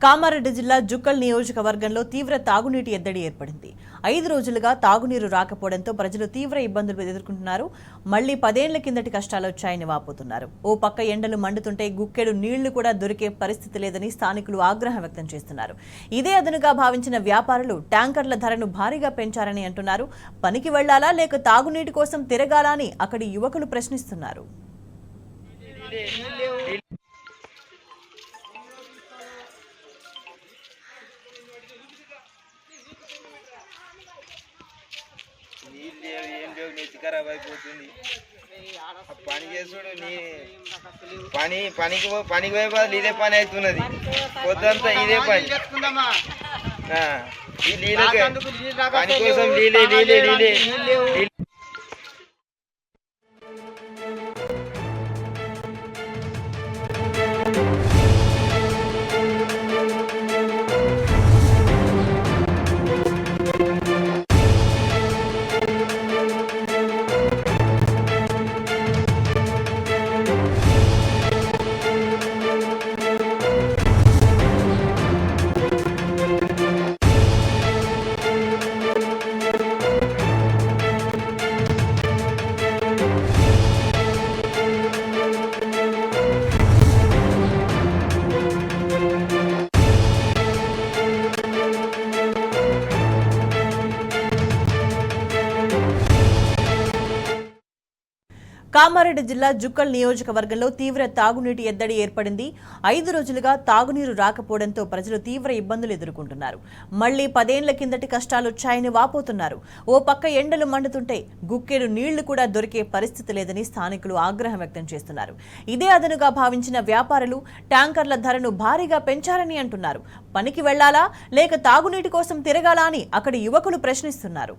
కామారెడ్డి జిల్లా జుక్కల్ నియోజకవర్గంలో తీవ్ర తాగునీటి ఎద్దడి ఏర్పడింది. 5 రోజులుగా తాగునీరు రాకపోవడంతో ప్రజలు తీవ్ర ఇబ్బందులు ఎదుర్కొంటున్నారు. మళ్లీ 10 ఏళ్ల కిందటి కష్టాలొచ్చాయని వాపోతున్నారు. ఓ పక్క ఎండలు మండుతుంటే గుక్కెడు నీళ్లు కూడా దొరికే పరిస్థితి లేదని స్థానికులు ఆగ్రహం వ్యక్తం చేస్తున్నారు. ఇదే అదనుగా భావించిన వ్యాపారులు ట్యాంకర్ల ధరను భారీగా పెంచారని అంటున్నారు. పనికి వెళ్లాలా లేక తాగునీటి కోసం తిరగాలా అని అక్కడి యువకులు ప్రశ్నిస్తున్నారు. ఏం లేవు నెత్తి ఖరాబ్ అయిపోతుంది. పని చేసుడు పనికి పోయే బదులు ఇదే పని అవుతున్నది. పొద్దంతా ఇదే పని. ఈ నీళ్ళకి పని కోసం నీళ్ళే కామారెడ్డి జిల్లా జుక్కల్ నియోజకవర్గంలో తీవ్ర తాగునీటి ఎద్దడి ఏర్పడింది. 5 రోజులుగా తాగునీరు రాకపోవడంతో ప్రజలు తీవ్ర ఇబ్బందులు ఎదుర్కొంటున్నారు. మళ్లీ 10 ఏళ్ల కిందటి కష్టాలొచ్చాయని వాపోతున్నారు. ఓ పక్క ఎండలు మండుతుంటే గుక్కెడు నీళ్లు కూడా దొరికే పరిస్థితి లేదని స్థానికులు ఆగ్రహం వ్యక్తం చేస్తున్నారు. ఇదే అదనుగా భావించిన వ్యాపారులు ట్యాంకర్ల ధరను భారీగా పెంచారని అంటున్నారు. పనికి వెళ్లాలా లేక తాగునీటి కోసం తిరగాలా అని అక్కడి యువకులు ప్రశ్నిస్తున్నారు.